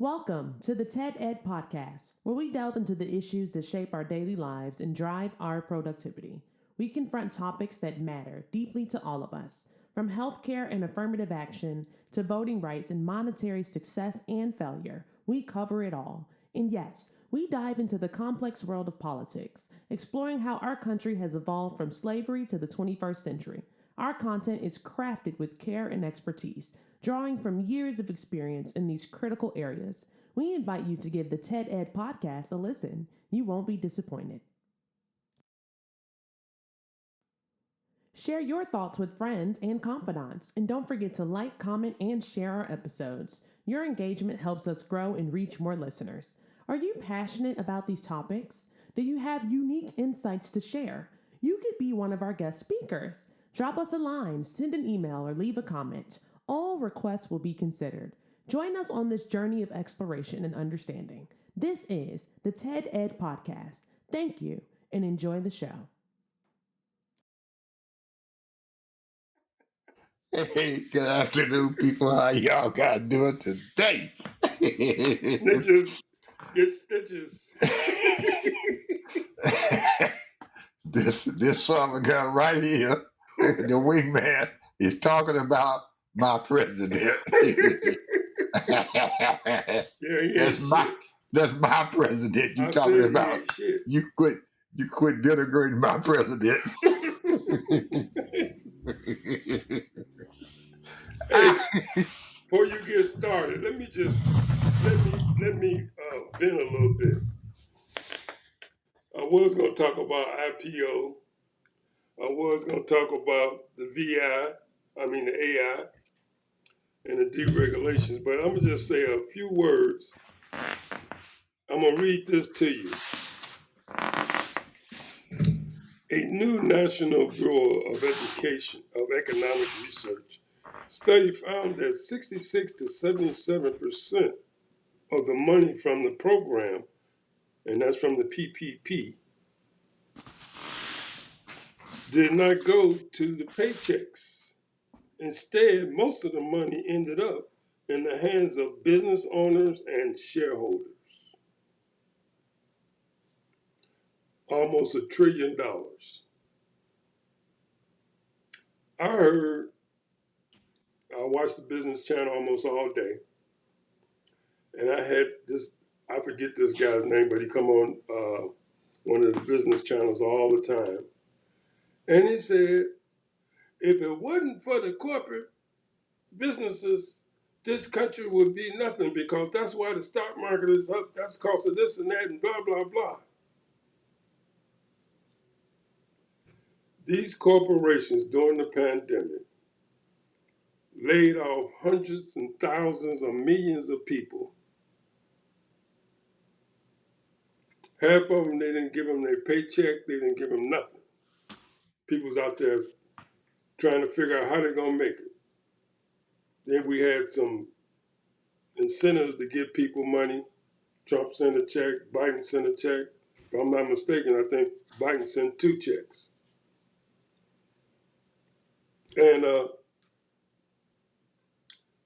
Welcome to the TED Ed Podcast, where we delve into the issues that shape our daily lives and drive our productivity. We confront topics that matter deeply to all of us, from healthcare and affirmative action to voting rights and monetary success and failure. We cover it all. And yes, we dive into the complex world of politics, exploring how our country has evolved from slavery to the 21st century. Our content is crafted with care and expertise, drawing from years of experience in these critical areas. We invite you to give the TED Ed podcast a listen. You won't be disappointed. Share your thoughts with friends and confidants, and don't forget to like, comment, and share our episodes. Your engagement helps us grow and reach more listeners. Are you passionate about these topics? Do you have unique insights to share? You could be one of our guest speakers. Drop us a line, send an email, or leave a comment. All requests will be considered. Join us on this journey of exploration and understanding. This is the TED Ed Podcast. Thank you, and enjoy the show. Hey, good afternoon, people. How y'all got doing today? Snitches get stitches. This summer gun right here, the wingman is talking about my president. Yeah, he that's ain't my shit. that's my president. You I talking said he about? ain't shit. You quit denigrating my president. Hey, before you get started, let me vent a little bit. I was gonna talk about IPO. I was gonna talk about the the AI, and the deregulations. But I'm gonna just say a few words. I'm gonna read this to you. A new National Bureau of Economic Research study found that 66 to 77% of the money from the program, and that's from the PPP, did not go to the paychecks. Instead, most of the money ended up in the hands of business owners and shareholders. Almost $1 trillion. I watched the Business Channel almost all day, and I forget this guy's name, but he come on one of the business channels all the time. And he said, if it wasn't for the corporate businesses, this country would be nothing, because that's why the stock market is up. That's because of this and that and blah, blah, blah. These corporations during the pandemic laid off hundreds and thousands of millions of people. Half of them, they didn't give them their paycheck. They didn't give them nothing. People's out there trying to figure out how they're going to make it. Then we had some incentives to give people money. Trump sent a check. Biden sent a check. If I'm not mistaken, I think Biden sent 2 checks. And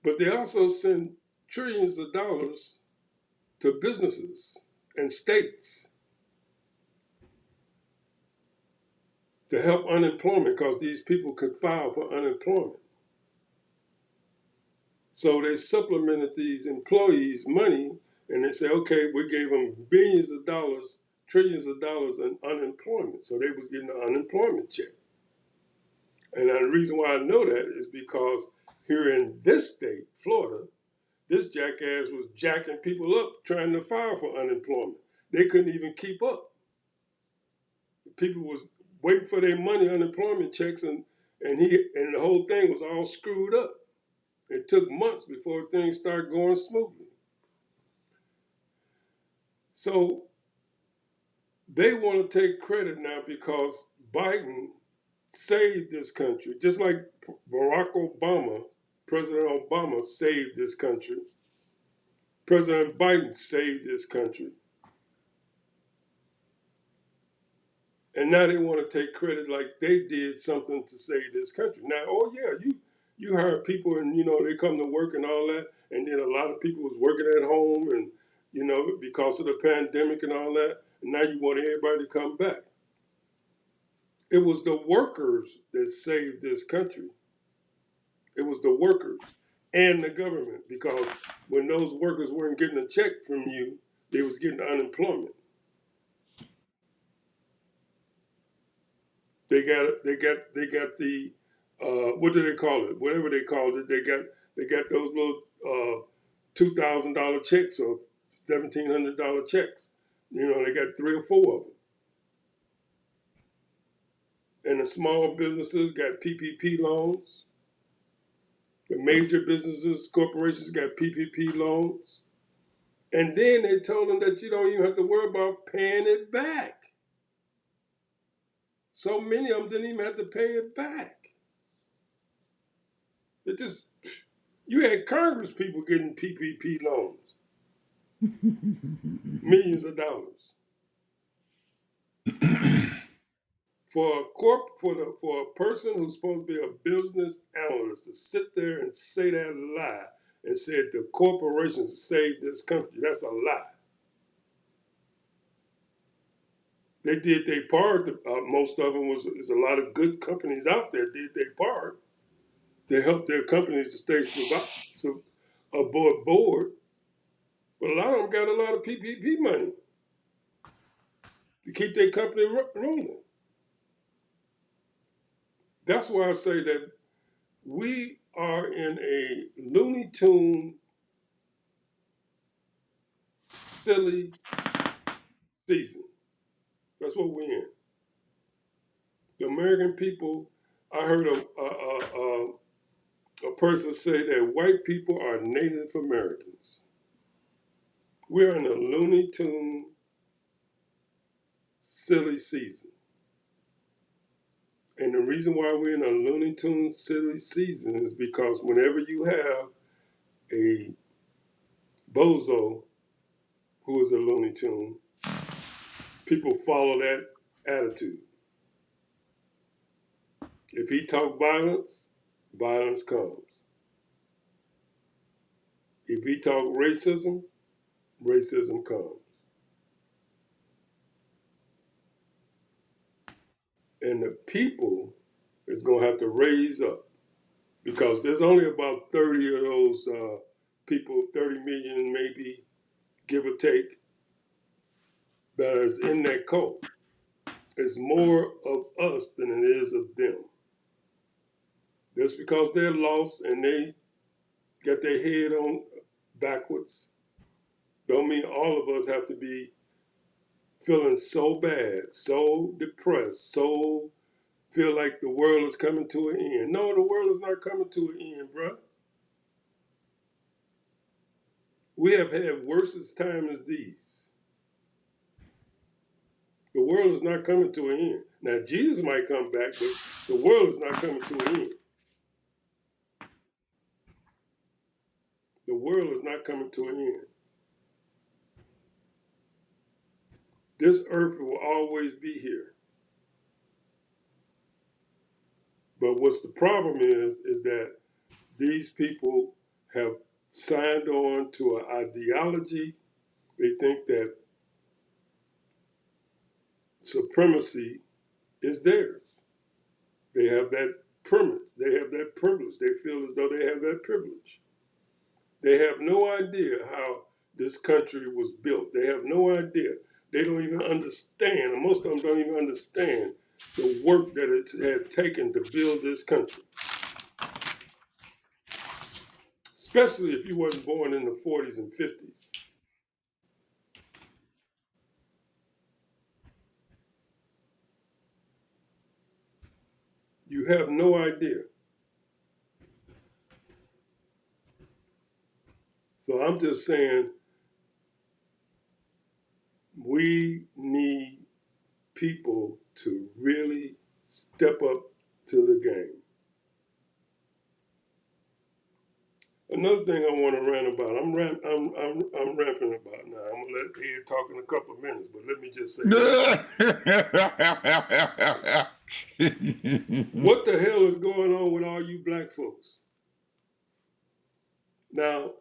but they also send trillions of dollars to businesses and states to help unemployment, because these people could file for unemployment. So they supplemented these employees' money, and they say, okay, we gave them billions of dollars, trillions of dollars in unemployment. So they was getting an unemployment check. And the reason why I know that is because here in this state, Florida, this jackass was jacking people up trying to file for unemployment. They couldn't even keep up. People was waiting for their money, unemployment checks, and the whole thing was all screwed up. It took months before things started going smoothly. So they want to take credit now because Biden saved this country, just like Barack Obama, President Obama saved this country. President Biden saved this country. And now they want to take credit like they did something to save this country. Now, oh yeah, You hire people, and they come to work and all that, and then a lot of people was working at home, and because of the pandemic and all that. And now you want everybody to come back. It was the workers that saved this country. It was the workers and the government, because when those workers weren't getting a check from you, they was getting unemployment. They got the what do they call it? Whatever they called it, they got those little $2,000 checks or $1,700 checks. They got 3 or 4 of them. And the small businesses got PPP loans. The major businesses, corporations got PPP loans. And then they told them that you don't even have to worry about paying it back. So many of them didn't even have to pay it back. You had Congress people getting PPP loans, millions of dollars. For a person who's supposed to be a business analyst to sit there and say that lie and said the corporations saved this country, that's a lie. They did their part. Most of them there's a lot of good companies out there did their part. They helped their companies to stay above board. But a lot of them got a lot of PPP money to keep their company rolling. That's why I say that we are in a Looney Tune, silly season. That's what we're in. The American people, I heard a person say that white people are Native Americans. We're in a Looney Tune, silly season. And the reason why we're in a Looney Tune, silly season is because whenever you have a bozo who is a Looney Tune, people follow that attitude. If he talk violence, violence comes. If he talk racism, racism comes. And the people is going to have to raise up, because there's only about 30 of those people, 30 million maybe, give or take, that is in that cult. It's more of us than it is of them. Just because they're lost and they got their head on backwards, don't mean all of us have to be feeling so bad, so depressed, so feel like the world is coming to an end. No, the world is not coming to an end, bruh. We have had worse time as these. The world is not coming to an end. Now, Jesus might come back, but the world is not coming to an end. The world is not coming to an end. This earth will always be here. But what's the problem is that these people have signed on to an ideology. They think that supremacy is theirs. They have that privilege. They have that privilege. They feel as though they have that privilege. They have no idea how this country was built. They have no idea. They don't even understand, and most of them don't even understand the work that it had taken to build this country. Especially if you wasn't born in the 40s and 50s. You have no idea. So I'm just saying, we need people to really step up to the game. Another thing I want to rant about, I'm ramping about now. I'm gonna let Ed talk in a couple of minutes, but let me just say what the hell is going on with all you black folks? Now,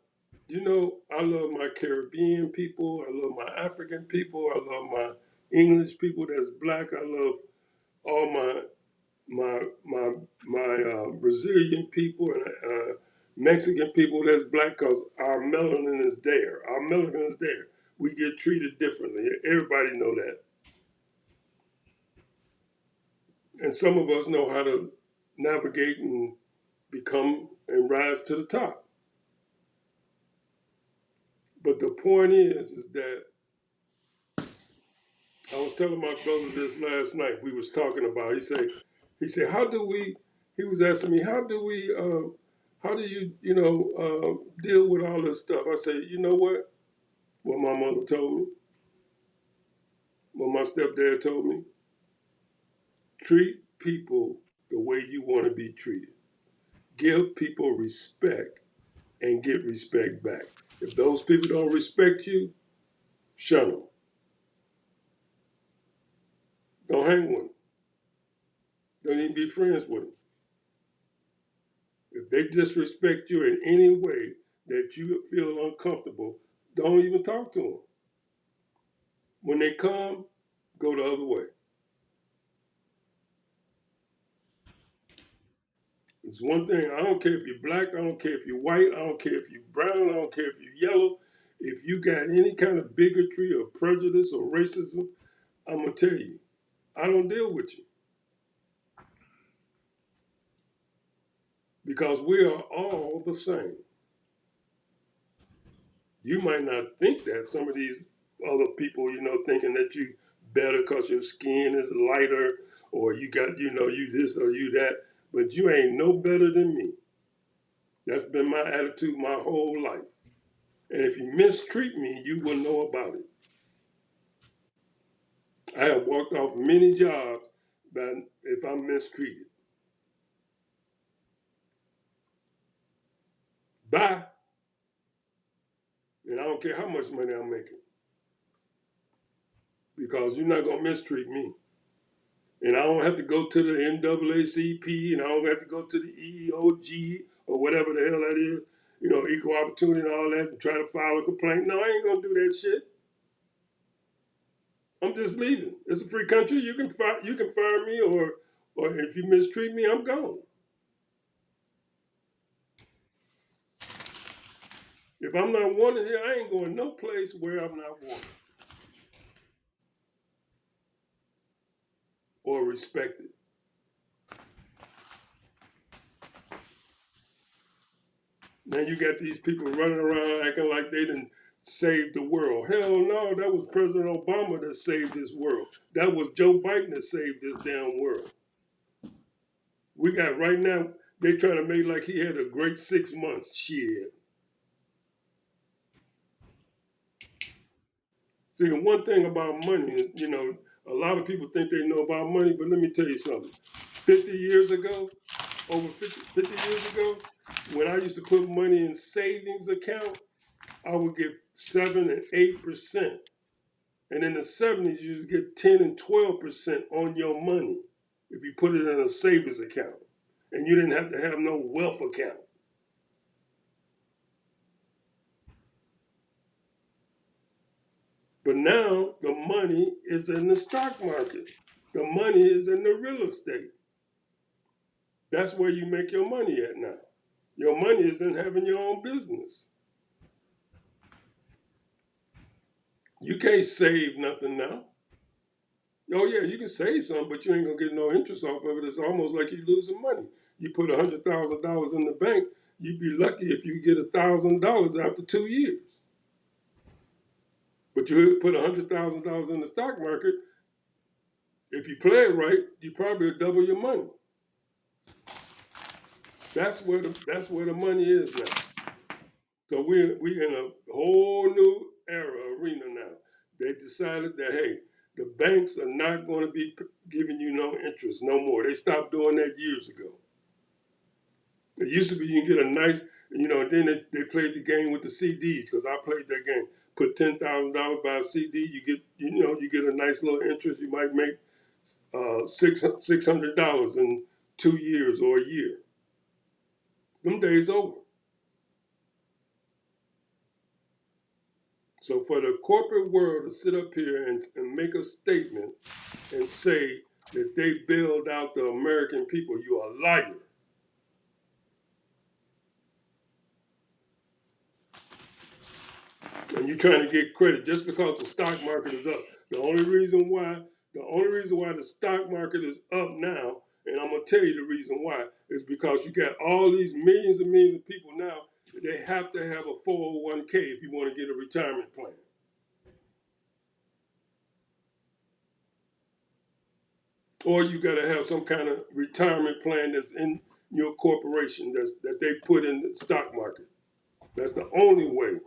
you know, I love my Caribbean people. I love my African people. I love my English people that's black. I love all my Brazilian people and Mexican people that's black because our melanin is there. Our melanin is there. We get treated differently. Everybody know that. And some of us know how to navigate and become and rise to the top. But the point is that I was telling my brother this last night. We was talking about. He said, how do we? He was asking me, how do we? How do you, deal with all this stuff? I said, you know what? What my mother told me, what my stepdad told me. Treat people the way you want to be treated. Give people respect and get respect back. If those people don't respect you, shun them. Don't hang with them. Don't even be friends with them. If they disrespect you in any way that you feel uncomfortable, don't even talk to them. When they come, go the other way. It's one thing. I don't care if you're black. I don't care if you're white. I don't care if you're brown. I don't care if you're yellow. If you got any kind of bigotry or prejudice or racism, I'm going to tell you, I don't deal with you. Because we are all the same. You might not think that. Some of these other people, thinking that you better because your skin is lighter or you got, you this or you that, but you ain't no better than me. That's been my attitude my whole life. And if you mistreat me, you will know about it. I have walked off many jobs if I'm mistreated. Bye. And I don't care how much money I'm making. Because you're not going to mistreat me. And I don't have to go to the NAACP and I don't have to go to the EEOG or whatever the hell that is, equal opportunity and all that, and try to file a complaint. No, I ain't going to do that shit. I'm just leaving. It's a free country. You can fire me or if you mistreat me, I'm gone. If I'm not wanted here, I ain't going no place where I'm not wanted or respected. Now you got these people running around acting like they done saved the world. Hell no, that was President Obama that saved this world. That was Joe Biden that saved this damn world. We got right now, they trying to make like he had a great 6 months. Shit. See, the one thing about money is, a lot of people think they know about money, but let me tell you something. 50 years ago, over 50 years ago, when I used to put money in savings account, I would get 7 and 8%. And in the 70s, you would get 10 and 12% on your money if you put it in a savings account. And you didn't have to have no wealth account. But now the money is in the stock market. The money is in the real estate. That's where you make your money at now. Your money is in having your own business. You can't save nothing now. Oh yeah, you can save some, but you ain't gonna get no interest off of it. It's almost like you're losing money. You put $100,000 in the bank, you'd be lucky if you get $1,000 after 2 years. But you put $100,000 in the stock market, if you play it right, you probably double your money. That's where the money is now. So we in a whole new arena now. They decided that, hey, the banks are not going to be giving you no interest no more. They stopped doing that years ago. It used to be you can get a nice, then they played the game with the CDs because I played that game. Put $10,000 by a CD, you get a nice little interest. You might make $600 in 2 years or a year. Them days over. So for the corporate world to sit up here and make a statement and say that they bailed out the American people, you're a liar. And you're trying to get credit just because the stock market is up. The only reason why the stock market is up now, and I'm gonna tell you the reason why, is because you got all these millions and millions of people now. They have to have a 401k if you want to get a retirement plan. Or you got to have some kind of retirement plan that's in your corporation that they put in the stock market. That's the only way.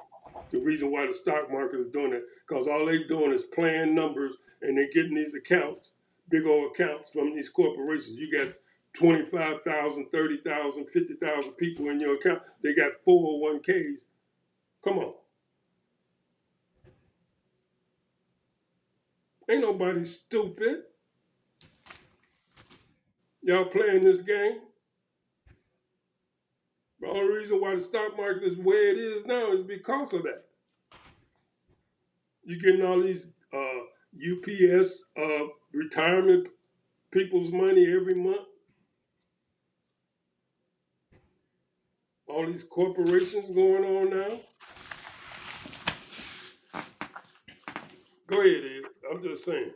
The reason why the stock market is doing it, because all they're doing is playing numbers and they're getting these accounts, big old accounts from these corporations. You got 25,000, 30,000, 50,000 people in your account. They got 401ks. Come on. Ain't nobody stupid. Y'all playing this game. The only reason why the stock market is where it is now is because of that. You're getting all these UPS retirement people's money every month. All these corporations going on now. Go ahead, Ed. I'm just saying.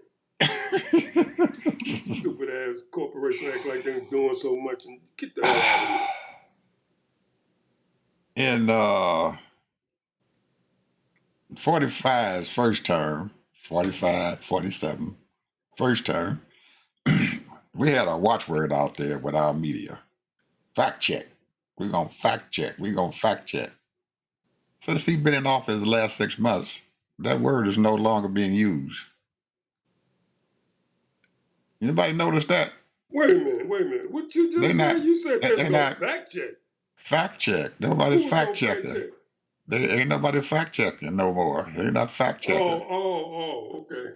Stupid ass corporation act like they're doing so much and get the hell out of here. In 45's first term, 45, 47, first term, we had a watchword out there with our media. Fact check. We're going to fact check. We're going to fact check. Since he's been in office the last 6 months, that word is no longer being used. Anybody notice that? Wait a minute. What you just said? You said they're going to fact check. Fact check. Nobody's fact checking. There ain't nobody fact checking no more. They're not fact checking. Oh, okay.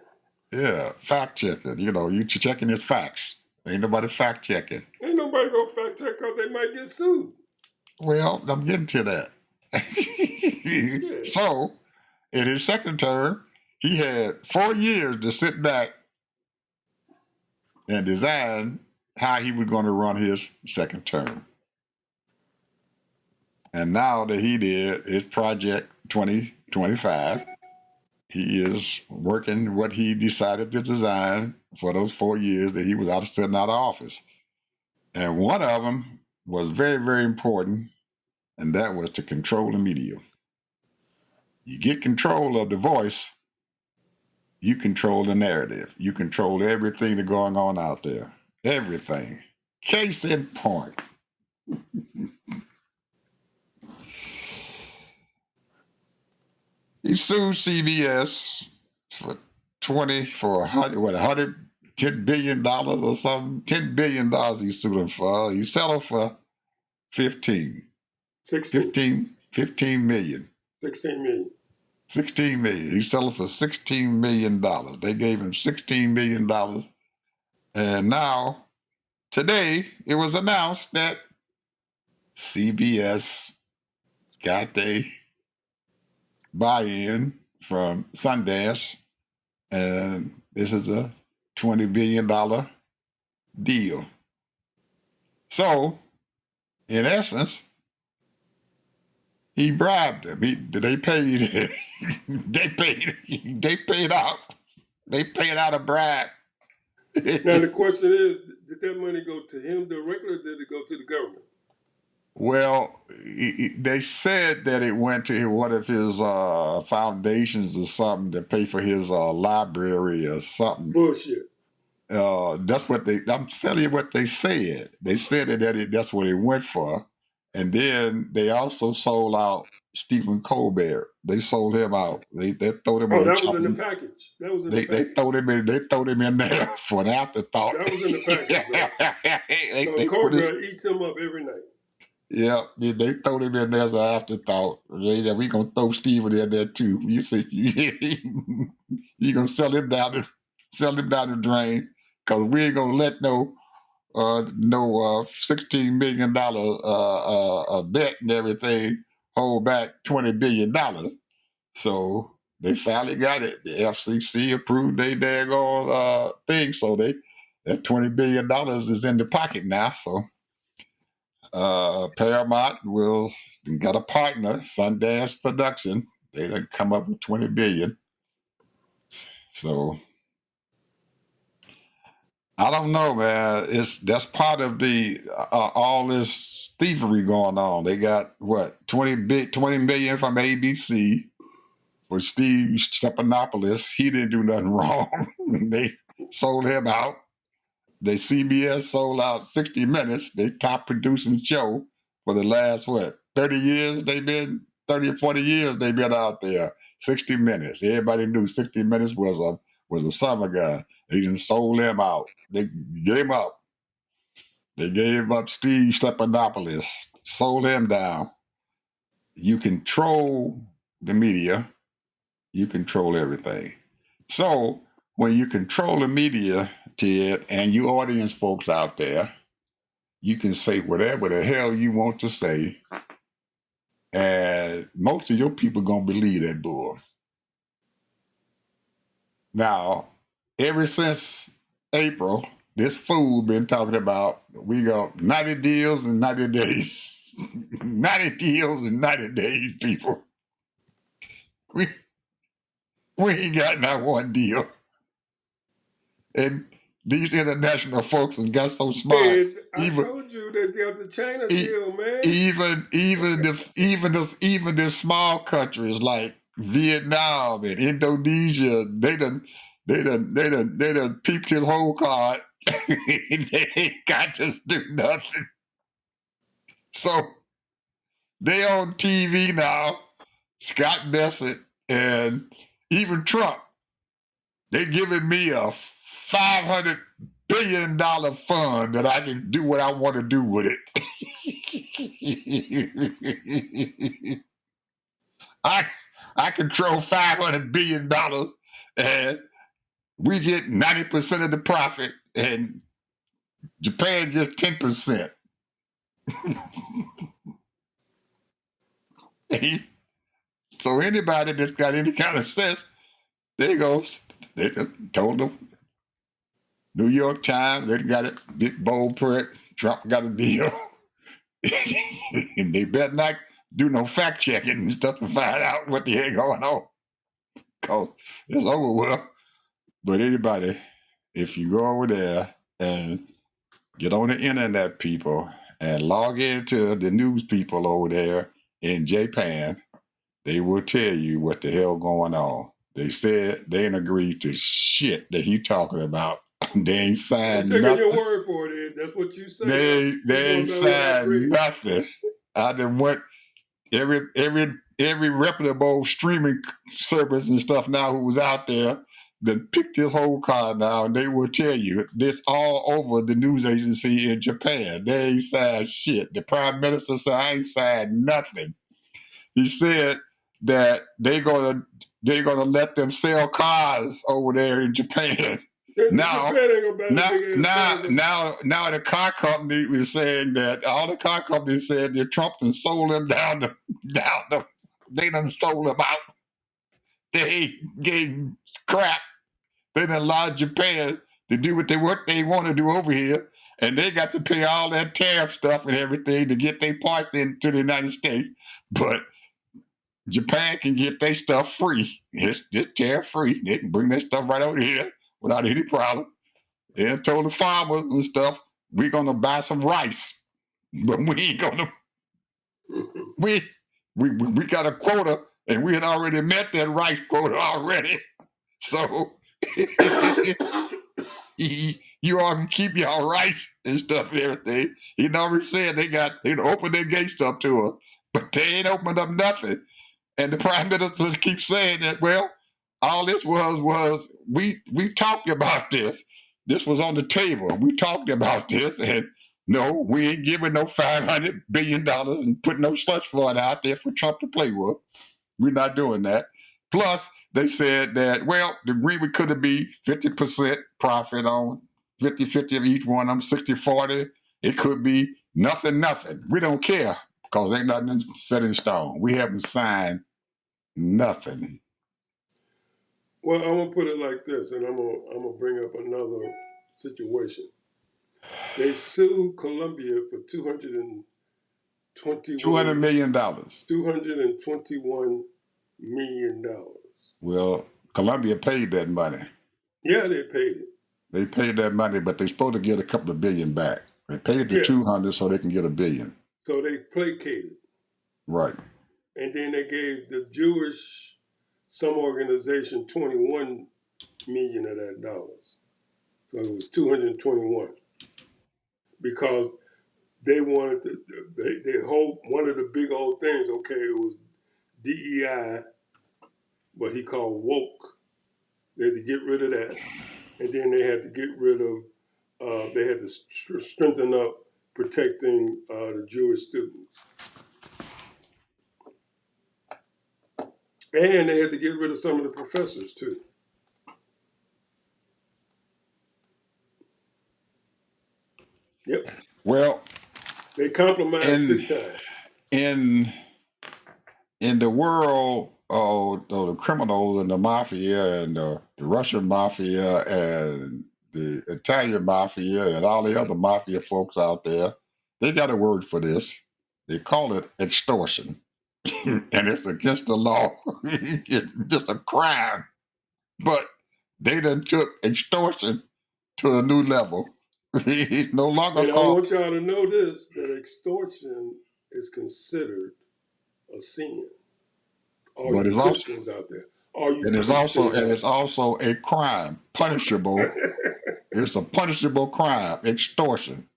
Yeah, fact checking. You know, you checking his facts. Ain't nobody fact checking. Ain't nobody gonna fact check because they might get sued. Well, I'm getting to that. Yeah. So, in his second term, he had 4 years to sit back and design how he was going to run his second term. And now that he did his Project 2025, he is working what he decided to design for those 4 years that he was sitting out of office. And one of them was very, very important, and that was to control the media. You get control of the voice, you control the narrative. You control everything that's going on out there. Everything. Case in point. He sued CBS for $110 billion or something. $10 billion he sued him for. He settled for 15 million. 16 million. 16 million. He settled for $16 million. They gave him $16 million. And now, today, it was announced that CBS got their buy-in from Sundance, and this is a $20 billion deal. So, in essence, he bribed them. They paid a bribe. Now the question is, did that money go to him directly or did it go to the government? Well, they said that it went to one of his foundations or something to pay for his library or something. Bullshit. That's what I'm telling you what they said. They said that's what it went for. And then they also sold out Stephen Colbert. They sold him out. They threw him. Oh, that was in the package. That was in the package. They threw him in there for an afterthought. That was in the package. So Colbert eats him up every night. Yeah, they throw him in there as an afterthought. We gonna throw Stephen in there too. You see, you gonna sell him down the drain because we ain't gonna let no $16 million bet and everything hold back $20 billion. So They finally got it. The FCC approved their daggone thing, so that $20 billion is in the pocket now. So Paramount will got a partner, Sundance Production. They done come up with $20 billion. So I don't know, man. That's part of the all this thievery going on. They got what 20 million from ABC for Steve Stephanopoulos. He didn't do nothing wrong. They sold him out. CBS sold out 60 Minutes. They top producing show for the last 30 years. They've been 30 or 40 years. They've been out there. 60 Minutes. Everybody knew 60 Minutes was a summer guy. They just sold him out. They gave him up. They gave up Steve Stephanopoulos. Sold him down. You control the media. You control everything. So when you control the media, Ted, and you audience folks out there, you can say whatever the hell you want to say, and most of your people gonna believe that bull. Now, ever since April, this fool been talking about we got 90 deals in 90 days. 90 deals in 90 days, people. We ain't got not one deal. And these international folks have got so smart. Hey, I told you that they have the China deal, man. Even the small countries like Vietnam and Indonesia, they done peeped his whole card. They ain't got to do nothing. So they on TV now. Scott Bessent and even Trump, they giving me a $500 billion fund that I can do what I want to do with it. I control $500 billion and we get 90% of the profit and Japan gets 10%. So anybody that's got any kind of sense, there you go. They told them. New York Times, they got it, big bold print. Trump got a deal. And they better not do no fact checking and stuff to find out what the hell going on. Because it's over with. But anybody, if you go over there and get on the internet, people, and log into the news people over there in Japan, they will tell you what the hell going on. They said they ain't agreed to shit that he talking about. They ain't signed I'm taking nothing. your word for it, Ed. That's what you say. They ain't signed nothing. I done went every reputable streaming service and stuff now who was out there that picked his whole card now, and they will tell you this all over the news agency in Japan. They ain't signed shit. The prime minister said, I ain't signed nothing. He said that they're gonna let them sell cars over there in Japan. Now the car company is saying that all the car companies said that Trump done sold them they done sold them out. They gave crap. They done allowed Japan to do what they want to do over here, and they got to pay all that tariff stuff and everything to get their parts into the United States. But Japan can get their stuff free. It's tariff free. They can bring their stuff right over here without any problem. They told the farmers and stuff, we're gonna buy some rice, but we ain't gonna. We got a quota, and we had already met that rice quota already. So you all can keep y'all rice and stuff and everything. He already said they'd open their gates up to us, but they ain't opened up nothing. And the prime minister keeps saying that, well, all this was we talked about this. This was on the table. We talked about this, and no, we ain't giving no $500 billion and putting no slush fund out there for Trump to play with. We're not doing that. Plus, they said that, well, the agreement could be 50% profit on 50-50 of each one of them, 60-40. It could be nothing. We don't care because ain't nothing set in stone. We haven't signed nothing. Well, I'm gonna put it like this, and I'm gonna bring up another situation. They sued Columbia for $200 $200 million. $221 million. Well, Columbia paid that money. Yeah, they paid it. They paid that money, but they're supposed to get a couple of billion back. They paid the Yeah. 200 so they can get $1 billion. So they placated. Right. And then they gave the Jewish some organization 21 million of that dollars. So it was 221 because they wanted to. They hope one of the big old things. Okay, it was DEI, what he called woke. They had to get rid of that, and then they had to get rid of. They had to strengthen up protecting the Jewish students, and they had to get rid of some of the professors too. Yep. Well, they compromised big time. In the world of the criminals and the mafia and the Russian mafia and the Italian mafia and all the other mafia folks out there, they got a word for this. They call it extortion. And it's against the law. It's just a crime. But they done took extortion to a new level. It's no longer And I called. want y'all to know this, that extortion is considered a sin. All But you it's also Christians out there. All you and it's also a crime, punishable. It's a punishable crime, extortion.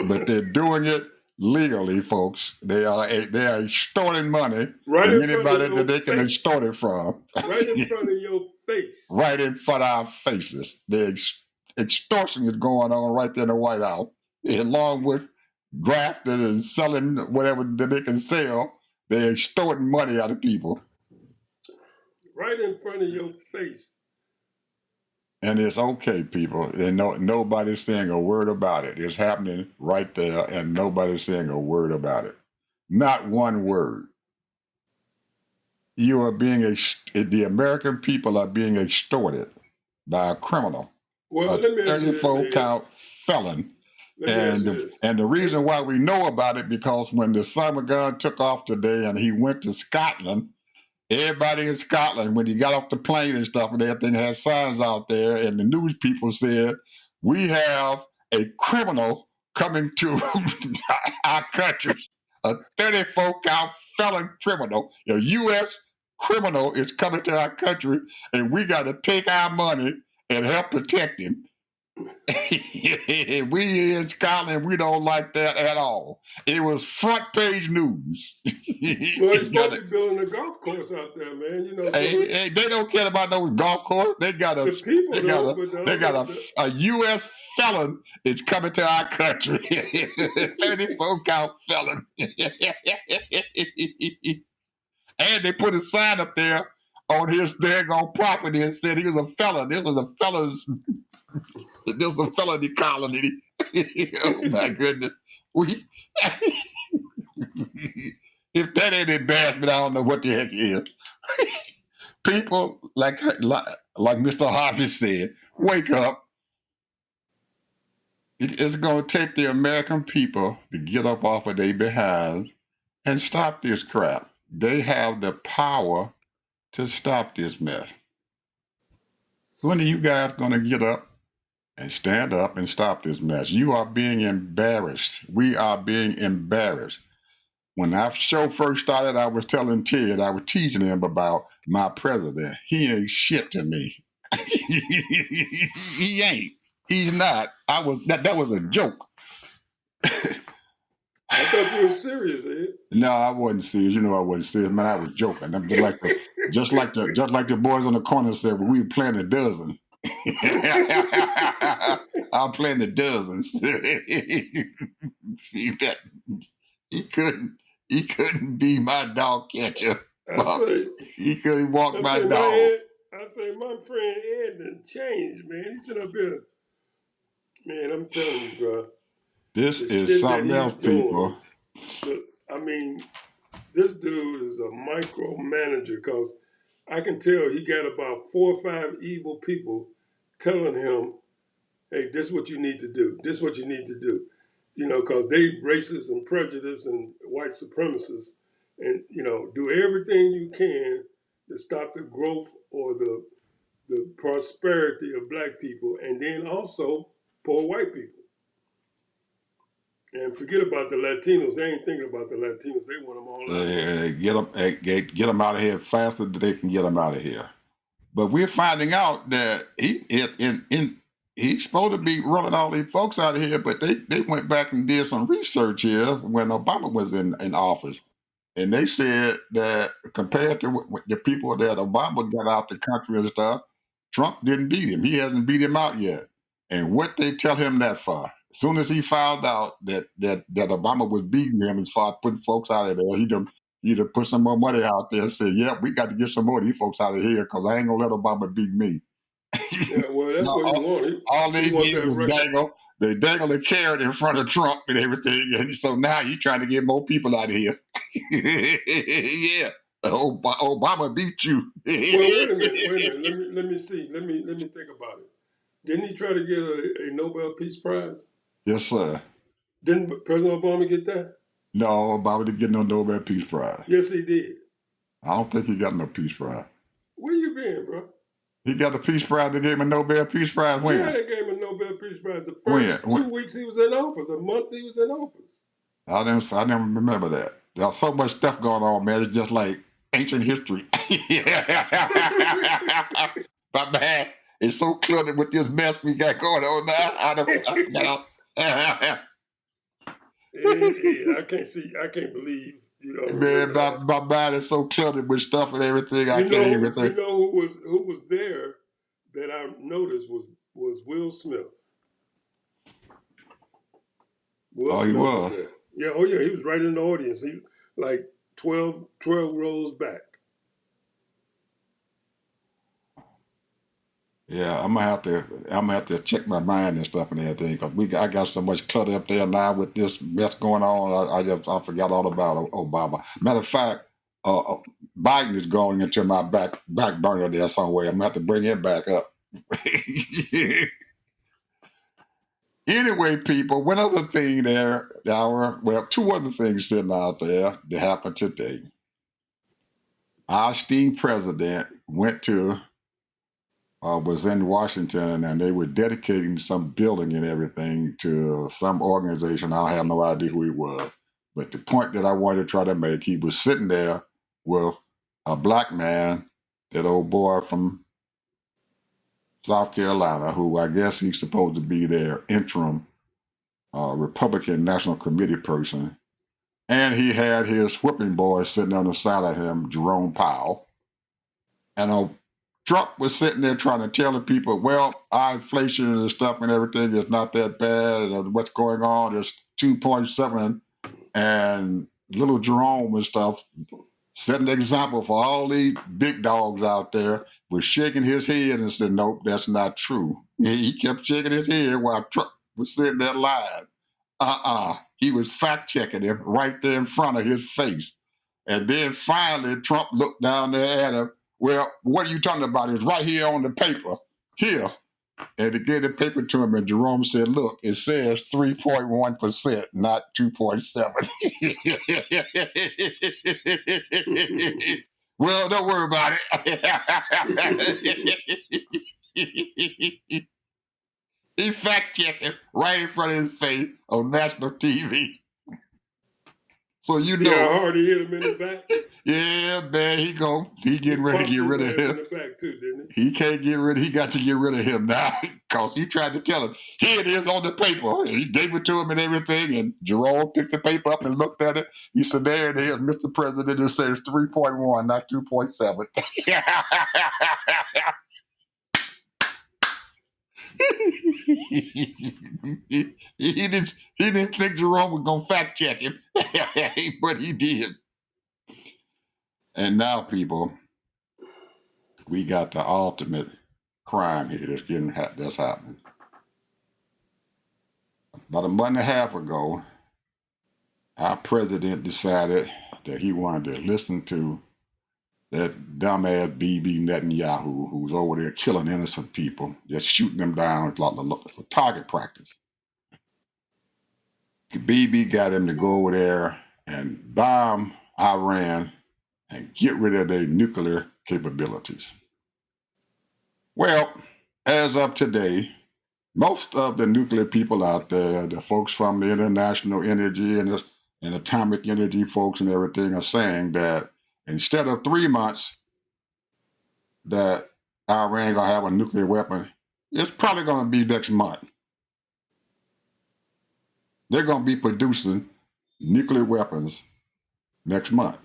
But they're doing it legally, folks. They are extorting money right from in front anybody of that your they can face. extort it from. Right in front of your face. Right in front of our faces. The extortion is going on right there in the White House, along with grafting and selling whatever that they can sell. They're extorting money out of people. Right in front of your face. And it's okay, people. And nobody's saying a word about it. It's happening right there, and nobody's saying a word about it. Not one word. You are the American people are being extorted by a criminal, Well, a let me ask you 34 count felon. And the reason why we know about it, because when the summer gun took off today and he went to Scotland, everybody in Scotland, when he got off the plane and stuff and everything, had signs out there, and the news people said, we have a criminal coming to our country, a 34 count felon criminal, a U.S. criminal is coming to our country, and we got to take our money and help protect him. We in Scotland, we don't like that at all. It was front page news. Well, he's supposed to be building a golf course out there, man. You know, they don't care about no golf course. They got a U.S. felon is coming to our country. 34 count felon. And they put a sign up there on his daggone property and said he was a felon. This is a felony colony. Oh my goodness. If that ain't embarrassment, I don't know what the heck is. People, like Mr. Harvey said, wake up. It's going to take the American people to get up off of their behinds and stop this crap. They have the power to stop this mess. When are you guys going to get up and stand up and stop this mess? You are being embarrassed. We are being embarrassed. When our show first started, I was telling Ted, I was teasing him about my president. He ain't shit to me. He ain't. He's not. That was a joke. I thought you were serious, Ed. No, I wasn't serious. You know I wasn't serious, man. I was joking. I'm just like the boys on the corner said, well, we were playing a dozen. I'm playing the dozens. He couldn't be my dog catcher. He couldn't walk my dog. I say my friend Ed done changed, man. He's sitting up here. Man, I'm telling you, bro. This is something else, people. I mean, this dude is a micromanager because I can tell he got about 4 or 5 evil people telling him, "Hey, this is what you need to do. This is what you need to do." Because they racist and prejudiced and white supremacists, and do everything you can to stop the growth or the prosperity of black people, and then also poor white people. And forget about the Latinos. They ain't thinking about the Latinos. They want them all out. Get them out of here faster than they can get them out of here. But we're finding out that he's supposed to be rolling all these folks out of here, but they went back and did some research here when Obama was in office. And they said that compared to the people that Obama got out the country and stuff, Trump didn't beat him. He hasn't beat him out yet. And what they tell him that for? As soon as he found out that Obama was beating him as far as putting folks out of there, he'd have put some more money out there and said, "Yeah, we got to get some more of these folks out of here because I ain't gonna let Obama beat me." Yeah, well, that's what he wanted. All they He want did that was record. they dangle a carrot in front of Trump and everything, and so now you're trying to get more people out of here. Yeah, Obama beat you. Well, wait a minute. Let me see. Let me think about it. Didn't he try to get a Nobel Peace Prize? Yes, sir. Didn't President Obama get that? No, Obama didn't get no Nobel Peace Prize. Yes, he did. I don't think he got no Peace Prize. Where you been, bro? He got the Peace Prize. They gave him a Nobel Peace Prize when? Yeah, they gave him a Nobel Peace Prize the first 2 weeks he was in office, a month he was in office. I never remember that. There's so much stuff going on, man. It's just like ancient history. My man, it's so cluttered with this mess we got going on now. I can't believe, Man, my mind is so cluttered with stuff and everything. I can't even think. You know who was there that I noticed was Will Smith. He was. There. Yeah, oh yeah, he was right in the audience. He like 12 rows back. Yeah, I'm gonna have to check my mind and stuff and everything because I got so much clutter up there now with this mess going on. I forgot all about Obama. Matter of fact, Biden is going into my back burner there somewhere. I'm gonna have to bring him back up. Anyway, people, one other thing there, two other things sitting out there that happened today. Our esteemed president was in Washington, and they were dedicating some building and everything to some organization. I have no idea who he was. But the point that I wanted to try to make, he was sitting there with a black man, that old boy from South Carolina, who I guess he's supposed to be their interim Republican National Committee person. And he had his whipping boy sitting on the side of him, Jerome Powell. And Trump was sitting there trying to tell the people, well, our inflation and stuff and everything is not that bad. And what's going on is 2.7. And little Jerome and stuff, setting an example for all these big dogs out there, was shaking his head and said, nope, that's not true. He kept shaking his head while Trump was sitting there lying. He was fact-checking him right there in front of his face. And then finally, Trump looked down there at him. Well, what are you talking about? It's right here on the paper. Here. And he gave the paper to him, and Jerome said, look, it says 3.1%, not 2.7. Well, don't worry about it. He fact-checked him right in front of his face on national TV. So you know. Yeah, hard to hit him in the back. Yeah, man, he getting ready to get rid of him. In the back too, didn't he? He can't get rid. He got to get rid of him now because he tried to tell him, here it is on the paper. And he gave it to him and everything. And Jerome picked the paper up and looked at it. He said, there it is, Mr. President. It says 3.1, not 2.7. He didn't think Jerome was gonna fact check him, but he did. And now, people, we got the ultimate crime here that's happening. About a month and a half ago, our president decided that he wanted to listen to that dumbass Bibi Netanyahu, who's over there killing innocent people, just shooting them down for target practice. Bibi got him to go over there and bomb Iran and get rid of their nuclear capabilities. Well, as of today, most of the nuclear people out there, the folks from the International Energy and Atomic Energy folks and everything, are saying that instead of 3 months that Iran gonna have a nuclear weapon, it's probably gonna be next month. They're gonna be producing nuclear weapons next month.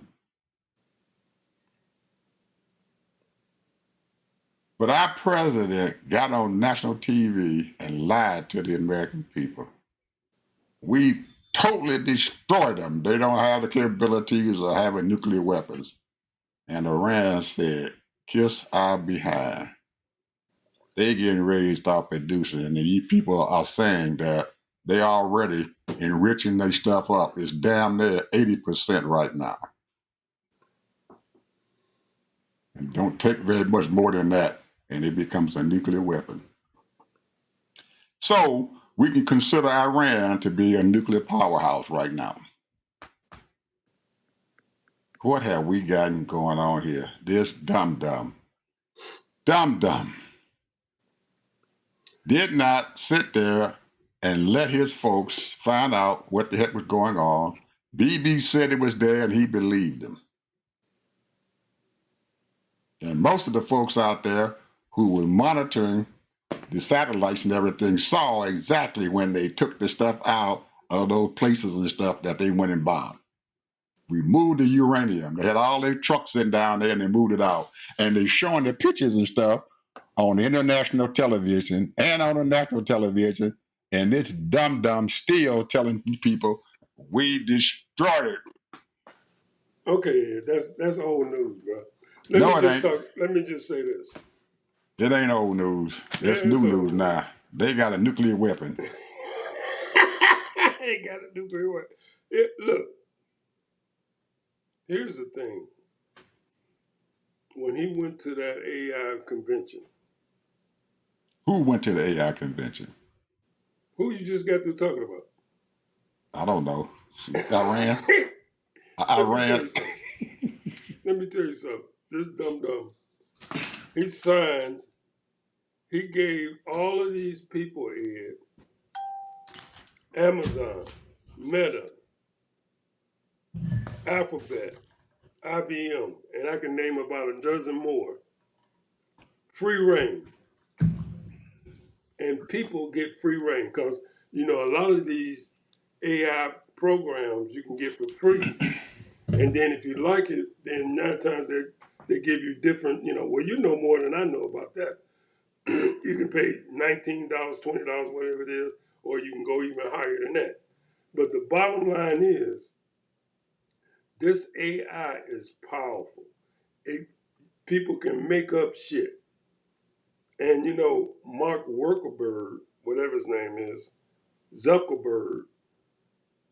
But our president got on national TV and lied to the American people. We totally destroyed them. They don't have the capabilities of having nuclear weapons. And Iran said, kiss our behind. They getting ready to start producing. And these people are saying that they already enriching their stuff up. It's damn near 80% right now. And don't take very much more than that, and it becomes a nuclear weapon. So we can consider Iran to be a nuclear powerhouse right now. What have we gotten going on here? This dum-dum did not sit there and let his folks find out what the heck was going on. Bibi said it was there and he believed him. And most of the folks out there who were monitoring the satellites and everything saw exactly when they took the stuff out of those places and stuff that they went and bombed. We moved the uranium. They had all their trucks sitting down there and they moved it out. And they showing the pictures and stuff on international television and on the national television. And this dum-dum still telling people, we destroyed it. Okay, that's old news, bro. No, it ain't. Let me just say this. It ain't old news. It's Yeah, new it's news old. now. They got a nuclear weapon. They got a nuclear weapon. Look, here's the thing. When he went to that AI convention, Who went to the AI convention? who you just got through talking about? I don't know. Iran. Let me tell you something. This dum-dum, he signed, he gave all of these people, Ed, Amazon, Meta, Alphabet, IBM, and I can name about a dozen more, free reign. And people get free reign because, you know, a lot of these AI programs you can get for free. And then if you like it, then 9 times they give you different, you know, well, you know more than I know about that. You can pay $19, $20, whatever it is, or you can go even higher than that. But the bottom line is, this AI is powerful. People can make up shit. And you know, Mark Zuckerberg, whatever his name is, Zuckerberg,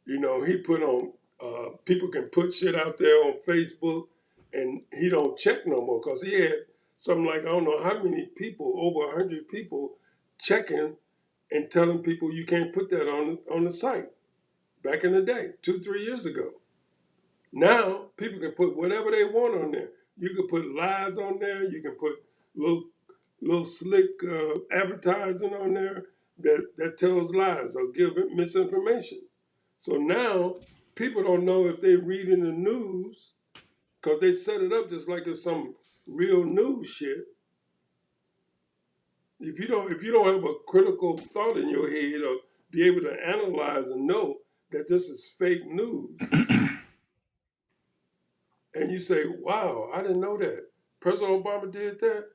you know, he put on, people can put shit out there on Facebook and he don't check no more because he had something like, I don't know how many people, over 100 people checking and telling people you can't put that on the site back in the day, 2-3 years ago. Now, people can put whatever they want on there. You can put lies on there. You can put little slick advertising on there that tells lies or give misinformation. So now people don't know if they read in the news because they set it up just like it's some real news shit. If you don't have a critical thought in your head or be able to analyze and know that this is fake news, and you say, "Wow, I didn't know that. President Obama did that.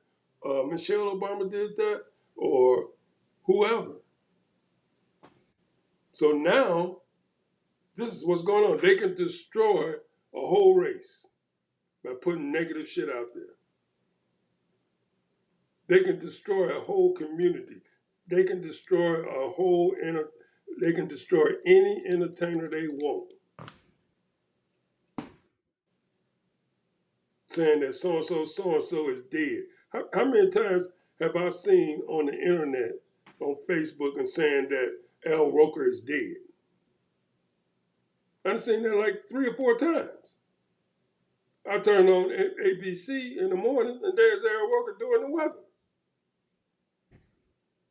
Michelle Obama did that, or whoever." So now, this is what's going on. They can destroy a whole race by putting negative shit out there. They can destroy a whole community. They can destroy they can destroy any entertainer they want. saying that so and so is dead. How many times have I seen on the internet, on Facebook, and saying that Al Roker is dead? I've seen that like 3 or 4 times. I turn on ABC in the morning, and there's Al Roker doing the weather,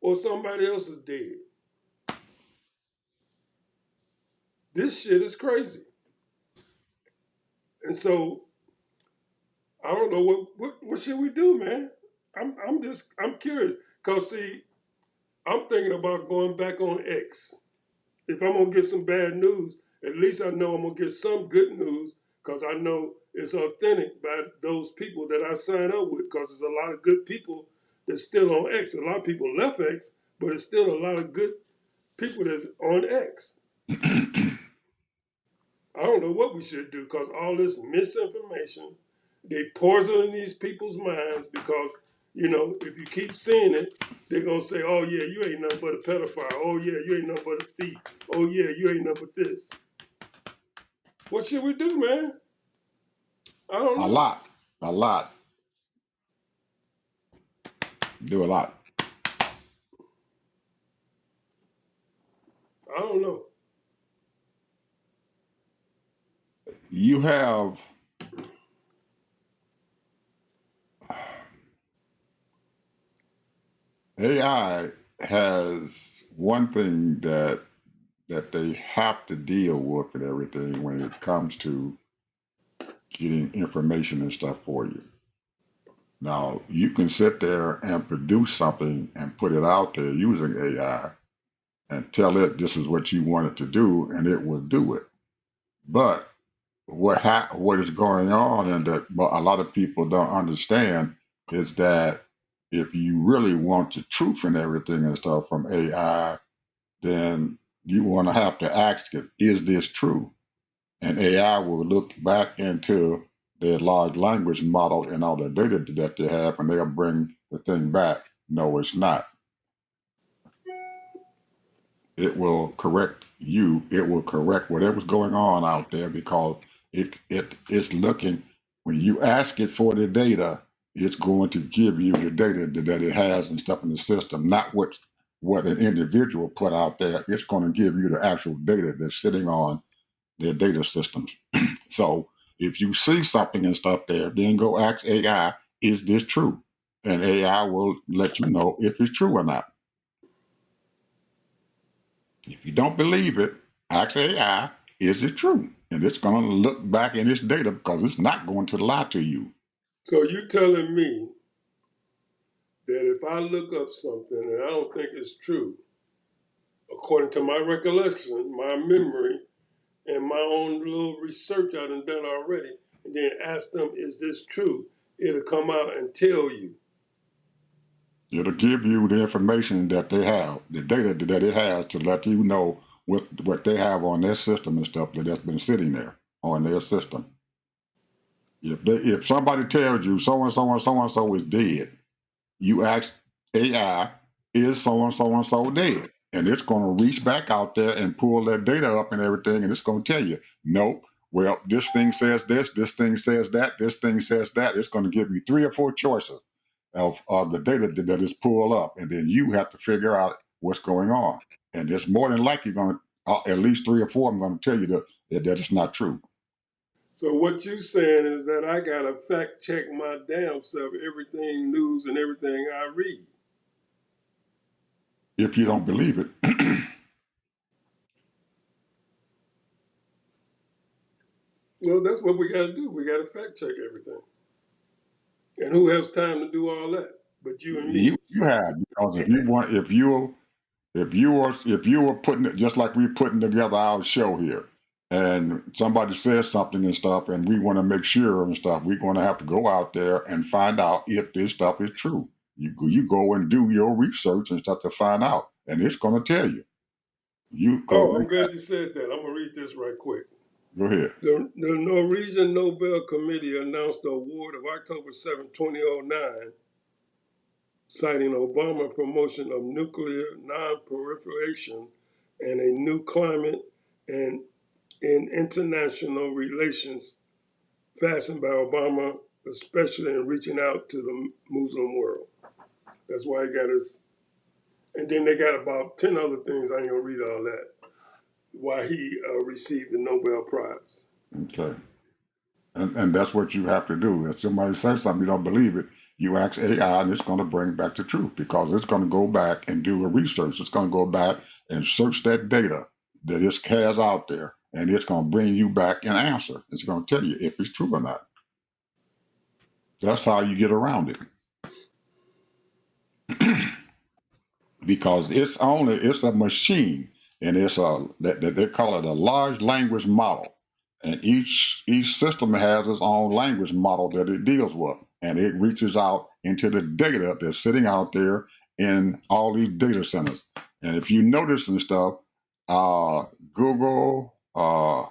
or somebody else is dead. This shit is crazy. And so I don't know what should we do, man. I'm curious, cause see, I'm thinking about going back on X. If I'm gonna get some bad news, at least I know I'm gonna get some good news, cause I know it's authentic by those people that I sign up with. Cause there's a lot of good people that's still on X. A lot of people left X, but it's still a lot of good people that's on X. I don't know what we should do, because all this misinformation, they poisoning these people's minds, because, if you keep seeing it, they're going to say, oh, yeah, you ain't nothing but a pedophile. Oh, yeah, you ain't nothing but a thief. Oh, yeah, you ain't nothing but this. What should we do, man? I don't know. A lot. Do a lot. I don't know. You have AI has one thing that they have to deal with and everything when it comes to getting information and stuff for you. Now, you can sit there and produce something and put it out there using AI and tell it this is what you want it to do, and it will do it. But what is going on, and that a lot of people don't understand, is that if you really want the truth and everything and stuff from AI, then you want to have to ask it, is this true? And AI will look back into their large language model and all the data that they have, and they'll bring the thing back. No, it's not. It will correct you. It will correct whatever's going on out there, because it's looking, when you ask it for the data, it's going to give you the data that it has and stuff in the system, not what an individual put out there. It's going to give you the actual data that's sitting on their data systems. So if you see something and stuff there, then go ask AI, is this true? And AI will let you know if it's true or not. If you don't believe it, ask AI, is it true? And it's going to look back in its data, because it's not going to lie to you. So you telling me that if I look up something and I don't think it's true, according to my recollection, my memory, and my own little research I done already, and then ask them, is this true? It'll come out and tell you. It'll give you the information that they have, the data that it has, to let you know what they have on their system and stuff that's been sitting there on their system. If somebody tells you so and so and so and so is dead, you ask AI, is so and so and so dead? And it's going to reach back out there and pull that data up and everything, and it's going to tell you, nope, well, this thing says this thing says that, this thing says that. It's going to give you 3 or 4 choices of the data that is pulled up, and then you have to figure out what's going on. And it's more than likely going to, at least 3 or 4, I'm going to tell you that it's not true. So what you saying is that I gotta fact check my damn self, everything news and everything I read. If you don't believe it. Well, that's what we gotta do. We gotta fact check everything. And who has time to do all that but you and me? You have, because if you were putting it, just like we're putting together our show here, and somebody says something and stuff, and we want to make sure and stuff, we're going to have to go out there and find out if this stuff is true. You go and do your research and stuff to find out, and it's going to tell you. I'm glad you said that. I'm gonna read this right quick. Go ahead. The Norwegian Nobel Committee announced the award of October 7, 2009, citing Obama promotion of nuclear non-proliferation and a new climate and in international relations fashioned by Obama especially in reaching out to the Muslim world. That's why he got his. And then they got about 10 other things. I ain't gonna read all that. Why he received the Nobel Prize. Okay. And that's what you have to do. If somebody says something, you don't believe it, you ask AI and it's going to bring back the truth because it's going to go back and do a research. It's going to go back and search that data that it has out there and it's going to bring you back an answer. It's going to tell you if it's true or not. That's how you get around it. Because it's a machine and they call it a large language model. And each system has its own language model that it deals with, and it reaches out into the data that's sitting out there in all these data centers. And if you notice and stuff, Google,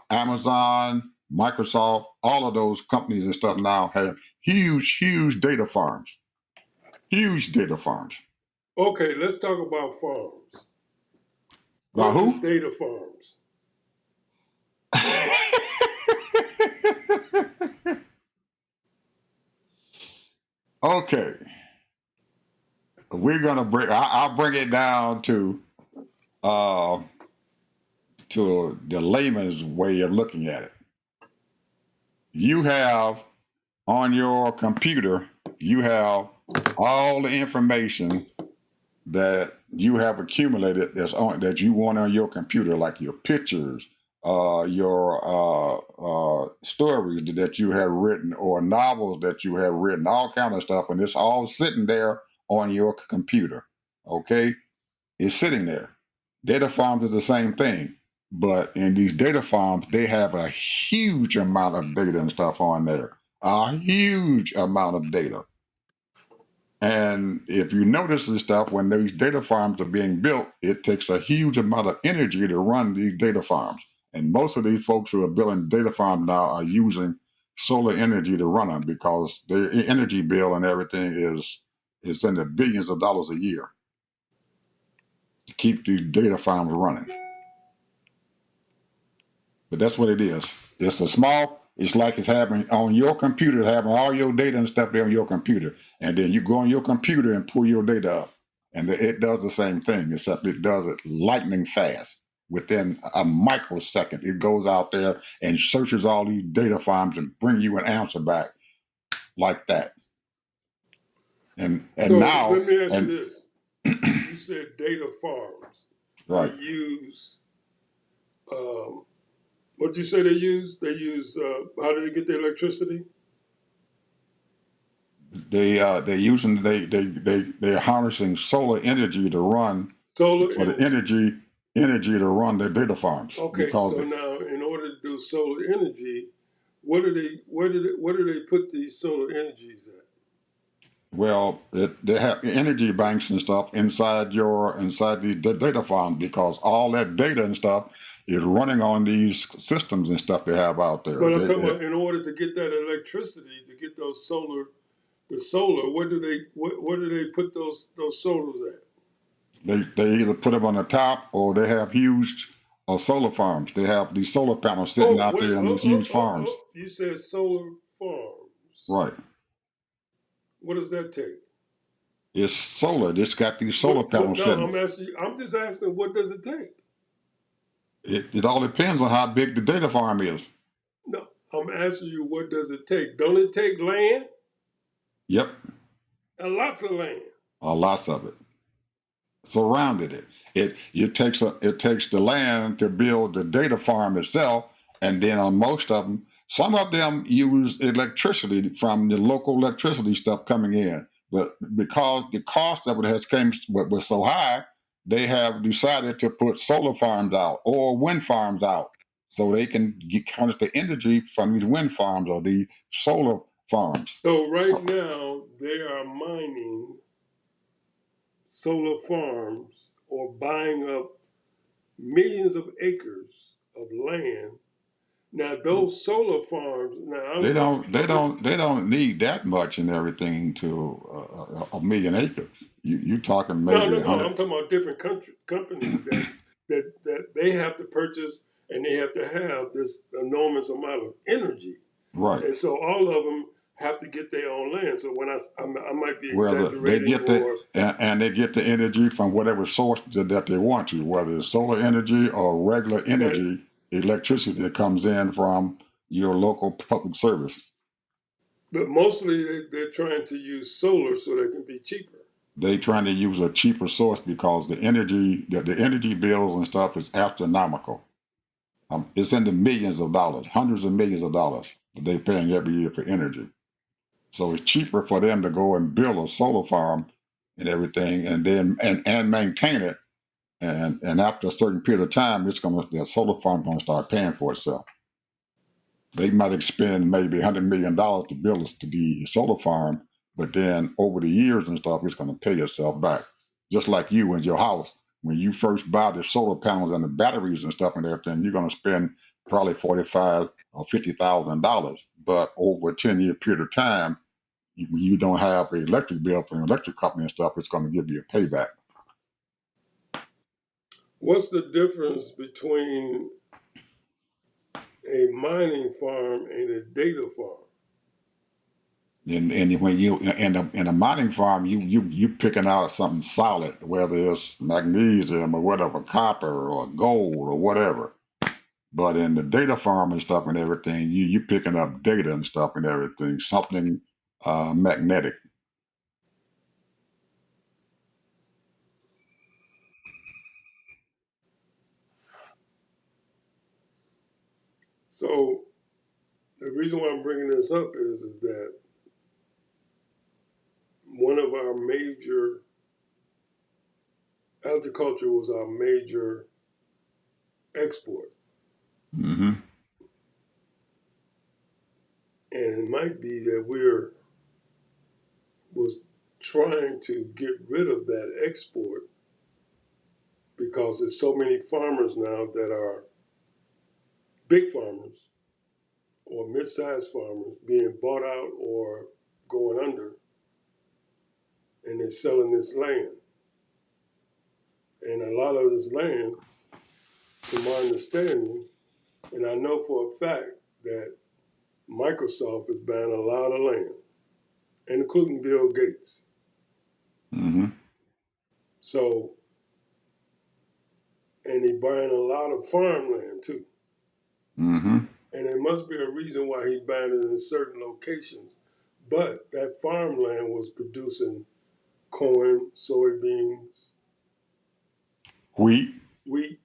Amazon, Microsoft, all of those companies and stuff now have huge data farms. Huge data farms. Okay, let's talk about farms. About What is who? data farms? Okay, we're gonna bring. I'll bring it down to the layman's way of looking at it. You have on your computer, you have all the information that you have accumulated that you want on your computer, like your pictures, your stories that you have written, or novels that you have written, all kind of stuff, and it's all sitting there on your computer. Okay, it's sitting there. Data farms is the same thing, but in these data farms, they have a huge amount of data and stuff on there, a huge amount of data. And if you notice this stuff, when these data farms are being built, it takes a huge amount of energy to run these data farms. And most of these folks who are building data farms now are using solar energy to run them because their energy bill and everything is in the billions of dollars a year to keep these data farms running. But that's what it is. It's like it's having on your computer, having all your data and stuff there on your computer. And then you go on your computer and pull your data up. And it does the same thing, except it does it lightning fast. Within a microsecond, it goes out there and searches all these data farms and bring you an answer back like that. And So now, let me ask and you this. You said data farms. right. They use, what did you say they use? They use, how do they get their electricity? They're harnessing solar energy to run Solar for the energy. energy to run their data farms. Okay, Because so now in order to do solar energy, where do they put these solar energies at? well, they have energy banks and stuff inside the data farm because all that data and stuff is running on these systems and stuff they have out there. But I'm talking about in order to get that electricity, to get the solar, where do they put those solars at? They either put them on the top or they have huge solar farms. They have these solar panels sitting out there on these huge farms. You said solar farms. Right. What does that take? It's solar. It's got these solar panels sitting. I'm just asking, what does it take? It all depends on how big the data farm is. No, I'm asking you, what does it take? Don't it take land? Yep. And lots of land. Lots of it. Surrounded it. It takes the land to build the data farm itself, and then on most of them, some of them use electricity from the local electricity stuff coming in. But because the cost of it was so high, they have decided to put solar farms out or wind farms out so they can harness the energy from these wind farms or the solar farms. So right now they are mining solar farms or buying up millions of acres of land. Now those solar farms, they don't need that much and everything to a million acres. You're talking maybe no. I'm talking about different companies that they have to purchase and they have to have this enormous amount of energy. Right. And so all of them have to get their own land. So when I might be Whether they exaggerating, get or and they get the energy from whatever source that they want to, whether it's solar energy or regular that, energy, electricity that comes in from your local public service. but mostly they're trying to use solar so they can be cheaper. They trying to use a cheaper source because the energy bills and stuff is astronomical. It's in the millions of dollars, hundreds of millions of dollars that they're paying every year for energy. So it's cheaper for them to go and build a solar farm and everything, and then and maintain it. And after a certain period of time, the solar farm gonna start paying for itself. They might spend maybe $100 million to build the solar farm, but then over the years and stuff, it's gonna pay itself back. Just like you and your house, when you first buy the solar panels and the batteries and stuff and everything, you're gonna spend probably $45,000 or $50,000. But over a 10-year period of time, you don't have an electric bill from an electric company and stuff, it's going to give you a payback. What's the difference between a mining farm and a data farm? And when you in a mining farm, you picking out something solid, whether it's magnesium or whatever, copper or gold or whatever. But in the data farm and stuff and everything, you picking up data and stuff and everything, something magnetic. So the reason why I'm bringing this up is that one of our major agriculture was our major export, Mm-hmm. and it might be that was trying to get rid of that export because there's so many farmers now that are big farmers or mid-sized farmers being bought out or going under, and they're selling this land. And a lot of this land, from my understanding, and I know for a fact that Microsoft is buying a lot of land, including Bill Gates. Mm-hmm. So, and he's buying a lot of farmland too. Mm-hmm. And there must be a reason why he's buying it in certain locations. But that farmland was producing corn, soybeans, Wheat, wheat,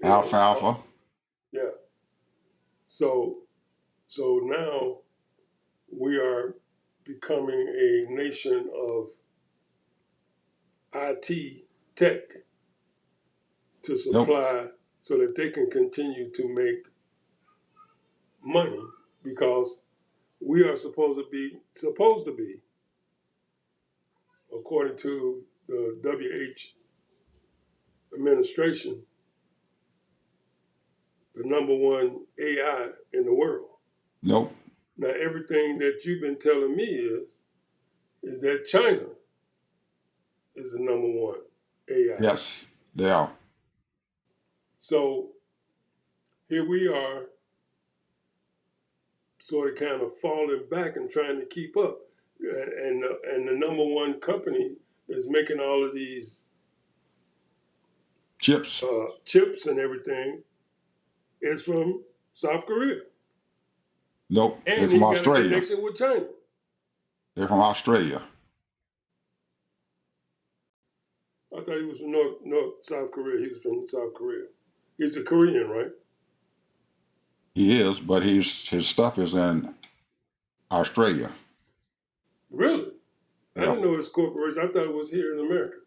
alfalfa. Yeah. So now we are becoming a nation of IT tech to supply so that they can continue to make money, because we are supposed to be, according to the WH administration, the number one AI in the world. Nope. Now everything that you've been telling me is that China is the number one AI. Yes, they are. So here we are, sort of kind of falling back and trying to keep up. And the number one company is making all of these Chips. chips and everything is from South Korea. Nope. And They're he from got a Australia. connection with China. They're from Australia. I thought he was from South Korea. He was from South Korea. He's a Korean, right? He is, but his stuff is in Australia. Really? I Yeah. didn't know his corporation. I thought it was here in America.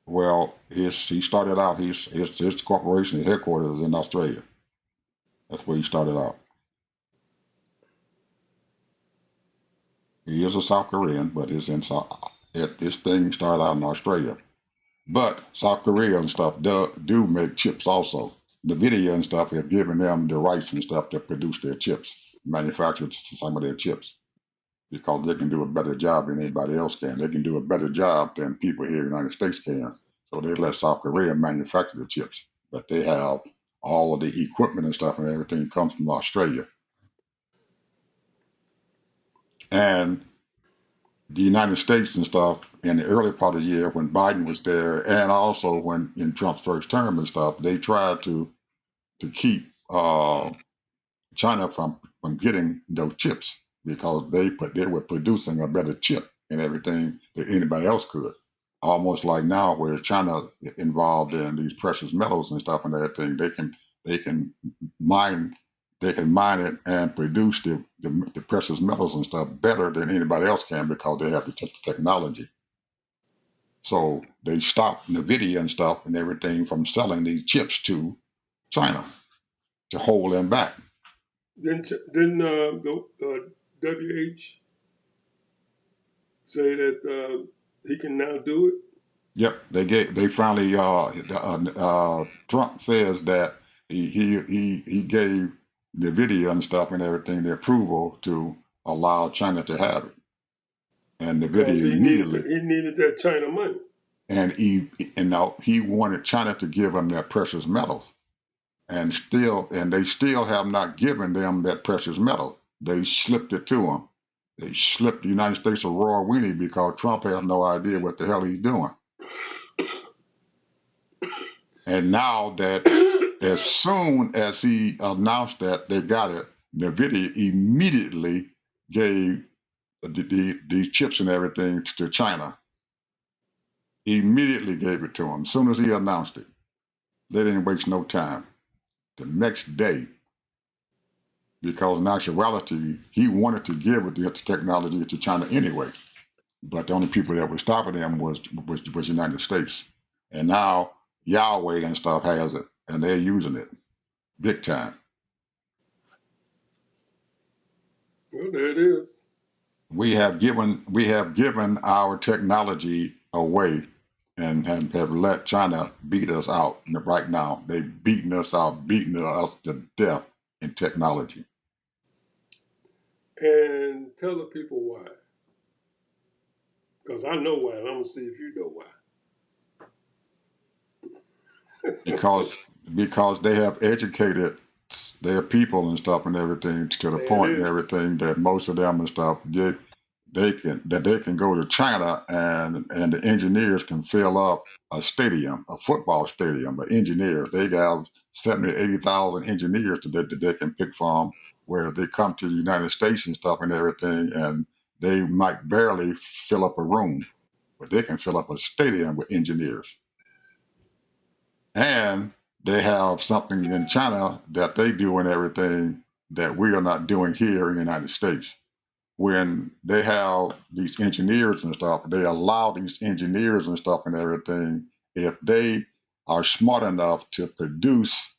Well, he started out. His corporation, his headquarters is in Australia. That's where he started out. He is a South Korean, but this thing started out in Australia. But South Korea and stuff do make chips also. NVIDIA and stuff have given them the rights and stuff to produce their chips, manufacture some of their chips, because they can do a better job than anybody else can. They can do a better job than people here in the United States can. So they let South Korea manufacture the chips, but they have all of the equipment and stuff and everything comes from Australia. And the United States and stuff in the early part of the year when Biden was there, and also when in Trump's first term and stuff, they tried to keep China from getting those chips because they were producing a better chip and everything than anybody else could. Almost like now, where China involved in these precious metals and stuff and everything, they can mine they can mine it and produce the precious metals and stuff better than anybody else can because they have the technology. So they stopped NVIDIA and stuff and everything from selling these chips to China to hold them back. Didn't the WH say that he can now do it? Yep, they finally Trump says that he gave NVIDIA and stuff and everything the approval to allow China to have it, and Because NVIDIA immediately he needed that China money. and now he wanted China to give him their precious metals, and they still have not given them that precious metal. They slipped it to them. They slipped the United States a raw weenie because Trump has no idea what the hell he's doing. And now that as soon as he announced that they got it, NVIDIA immediately gave these chips and everything to China. Immediately gave it to them. As soon as he announced it, they didn't waste no time. The next day, because in actuality, he wanted to give the technology to China anyway. But the only people that were stopping him was the United States. And now Yahweh and stuff has it, and they're using it big time. Well, there it is. We have given our technology away and have let China beat us out right now. They've beaten us to death in technology. And tell the people why. Because I know why, and I'm going to see if you know why. Because they have educated their people and stuff and everything to the point and everything that most of them and stuff they can go to China and the engineers can fill up a stadium, a football stadium. But engineers, they got 70,000 to 80,000 engineers that they can pick from, where they come to the United States and stuff and everything, and they might barely fill up a room, but they can fill up a stadium with engineers. And they have something in China that they do and everything that we are not doing here in the United States. When they have these engineers and stuff, they allow these engineers and stuff and everything, if they are smart enough to produce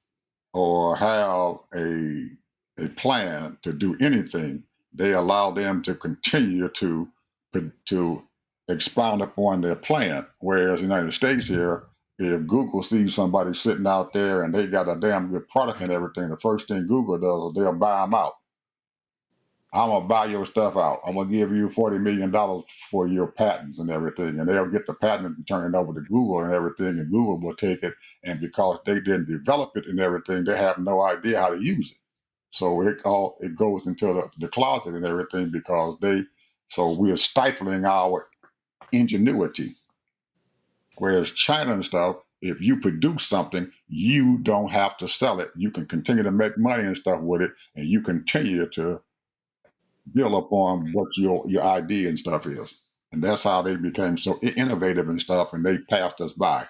or have a plan to do anything, they allow them to continue to expound upon their plan. Whereas in the United States here, if Google sees somebody sitting out there and they got a damn good product and everything, the first thing Google does is they'll buy them out. I'm gonna buy your stuff out. I'm gonna give you $40 million for your patents and everything, and they'll get the patent and turn it over to Google and everything, and Google will take it. And because they didn't develop it and everything, they have no idea how to use it. So it goes into the closet and everything because so we're stifling our ingenuity. Whereas China and stuff, if you produce something, you don't have to sell it. You can continue to make money and stuff with it, and you continue to build upon what your idea and stuff is. And that's how they became so innovative and stuff, and they passed us by.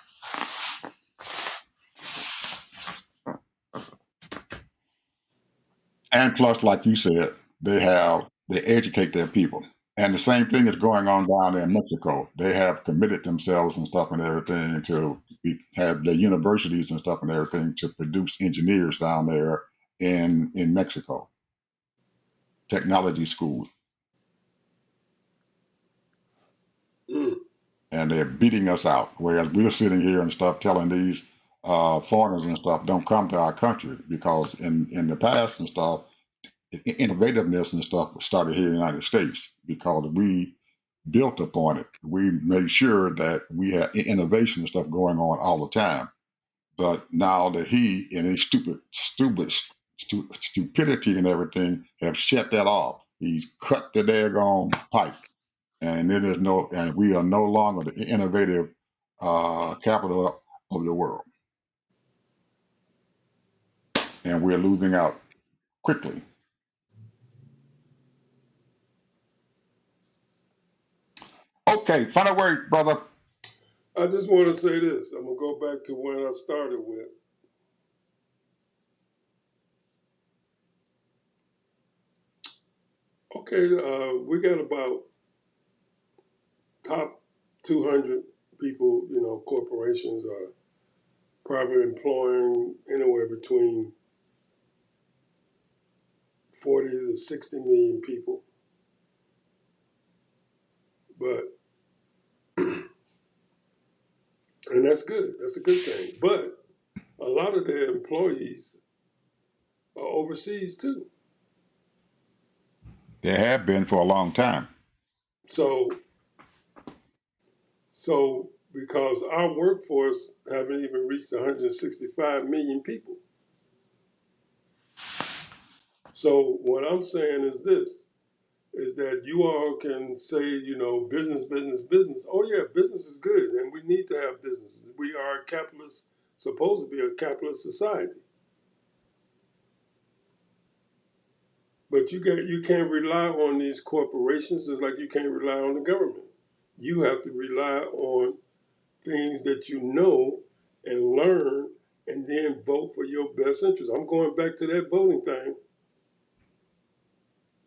And plus, like you said, they educate their people. And the same thing is going on down there in Mexico. They have committed themselves and stuff and everything to have the universities and stuff and everything to produce engineers down there in Mexico. Technology schools. And they're beating us out. Whereas we're sitting here and stuff telling these foreigners and stuff don't come to our country because in the past and stuff, innovativeness and stuff started here in the United States because we built upon it. We made sure that we had innovation and stuff going on all the time. But now that he and his stupidity and everything have shut that off. He's cut the daggone pipe, and we are no longer the innovative capital of the world, and we're losing out quickly. Okay, final word, brother. I just want to say this. I'm going to go back to when I started with. Okay, we got about top 200 people, corporations are probably employing anywhere between 40 to 60 million people. But, and that's good. That's a good thing. But a lot of their employees are overseas too. They have been for a long time. So because our workforce haven't even reached 165 million people. So what I'm saying is this, is that you all can say, business, business, business. Oh yeah, business is good, and we need to have businesses. We are a capitalist, supposed to be a capitalist society. But you can't rely on these corporations just like you can't rely on the government. You have to rely on things that you know and learn, and then vote for your best interest. I'm going back to that voting thing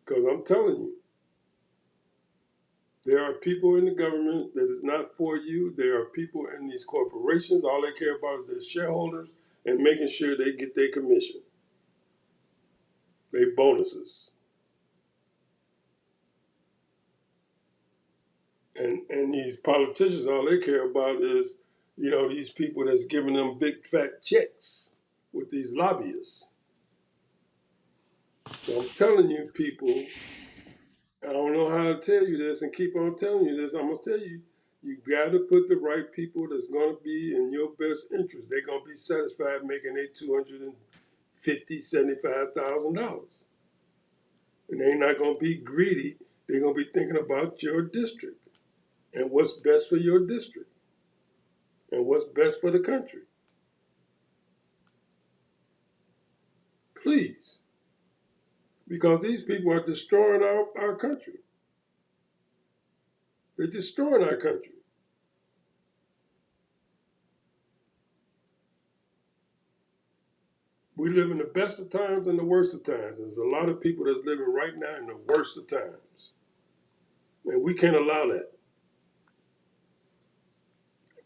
because I'm telling you, there are people in the government that is not for you. There are people in these corporations. All they care about is their shareholders and making sure they get their commission, their bonuses. And these politicians, all they care about is, these people that's giving them big fat checks with these lobbyists. So I'm telling you, people, I don't know how to tell you this and keep on telling you this. I'm going to tell you, you got to put the right people that's going to be in your best interest. They're going to be satisfied making their $250,000, $75,000. And they're not going to be greedy. They're going to be thinking about your district and what's best for your district and what's best for the country. Please. Because these people are destroying our country. They're destroying our country. We live in the best of times and the worst of times. There's a lot of people that's living right now in the worst of times. And we can't allow that.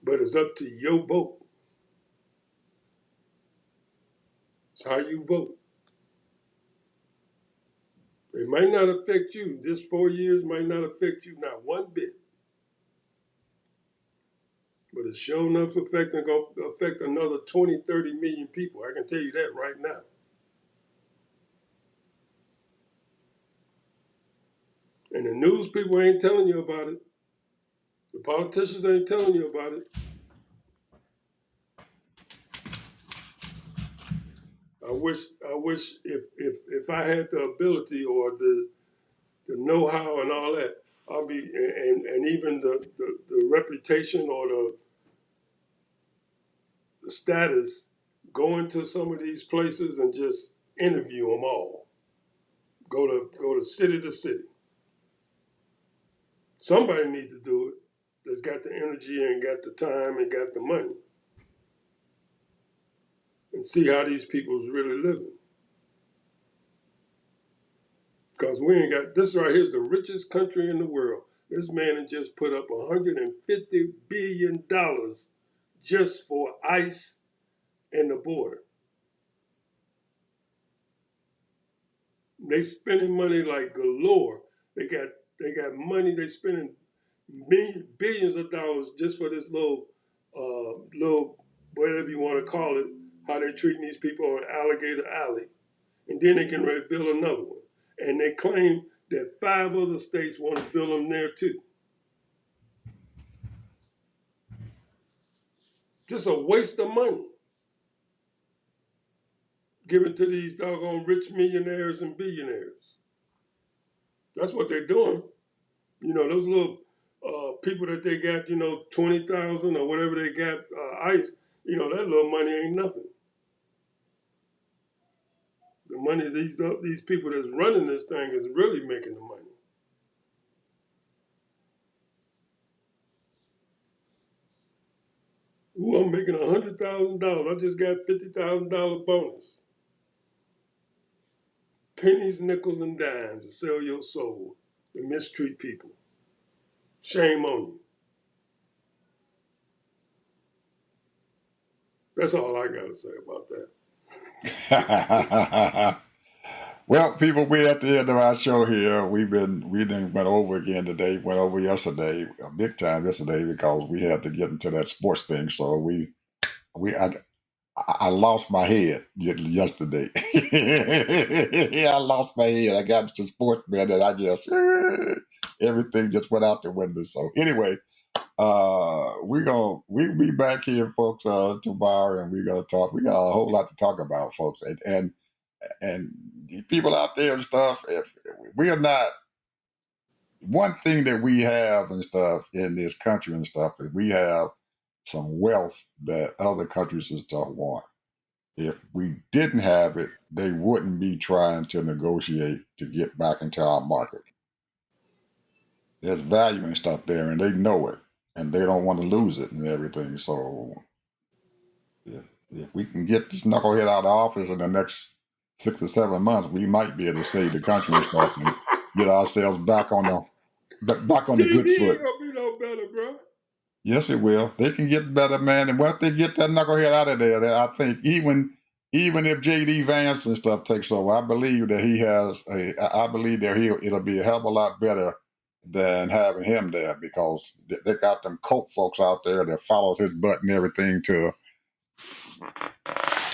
But it's up to your vote. It's how you vote. It might not affect you. This 4 years might not affect you, not one bit. But it's sure enough going to affect another 20, 30 million people. I can tell you that right now. And the news people ain't telling you about it. The politicians ain't telling you about it. I wish if I had the ability or the know-how and all that, I'll be and even the reputation or the status, go into some of these places and just interview them all. Go to city to city. Somebody needs to do it that's got the energy and got the time and got the money. And see how these people's really living. Because we ain't got, this right here is the richest country in the world. This man has just put up $150 billion just for ICE and the border. They spending money like galore. They got money. They spending billions of dollars just for this little whatever you want to call it. How they treating these people on Alligator Alley, and then they can build another one. And they claim that 5 other states want to build them there too. Just a waste of money given to these doggone rich millionaires and billionaires. That's what they're doing. Those little people that they got, 20,000 or whatever they got ICE. That little money ain't nothing. The money these people that's running this thing is really making the money. Ooh, I'm making $100,000. I just got $50,000 bonus. Pennies, nickels, and dimes to sell your soul to mistreat people. Shame on you. That's all I got to say about that. Well, people, we're at the end of our show here. We done went over again today, went over yesterday, big time yesterday, because we had to get into that sports thing. So I lost my head yesterday. I lost my head. I got into sports, man, and I just everything just went out the window. So anyway, we'll be back here, folks, tomorrow, and we're gonna talk. We got a whole lot to talk about, folks, and people out there and stuff. If we are not, one thing that we have and stuff in this country and stuff is we have some wealth that other countries and stuff want. If we didn't have it, they wouldn't be trying to negotiate to get back into our market. There's value and stuff there, and they know it, and they don't want to lose it and everything. So if we can get this knucklehead out of office in the next 6 or 7 months, we might be able to save the country and stuff and get ourselves back on the good TV foot. ain't gonna be no better, bro. Yes, it will. They can get better, man. And once they get that knucklehead out of there, I think even if J.D. Vance and stuff takes over, I believe that it'll be a hell of a lot better than having him there, because they got them coke folks out there that follows his butt and everything to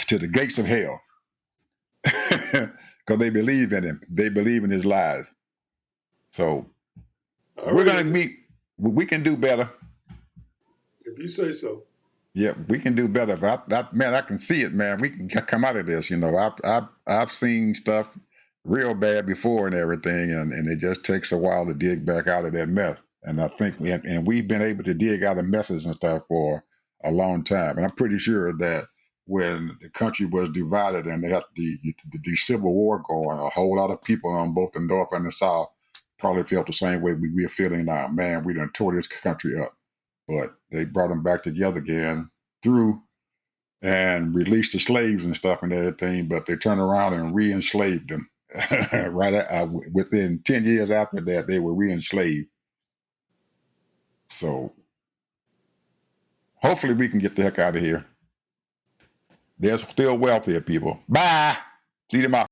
the gates of hell. Because they believe in him. They believe in his lies. So we're going to meet. We can do better. If you say so. Yeah, we can do better. Man, I can see it, man. We can come out of this. I've seen stuff real bad before and everything, and it just takes a while to dig back out of that mess. And I think we've been able to dig out of messes and stuff for a long time. And I'm pretty sure that when the country was divided and they had the Civil War going, a whole lot of people on both the North and the South probably felt the same way we're feeling now. Man, we done tore this country up. But they brought them back together again through and released the slaves and stuff and everything. But they turned around and re-enslaved them. Within 10 years after that, they were re-enslaved. So hopefully we can get the heck out of here. There's still wealthier people. Bye. See you tomorrow.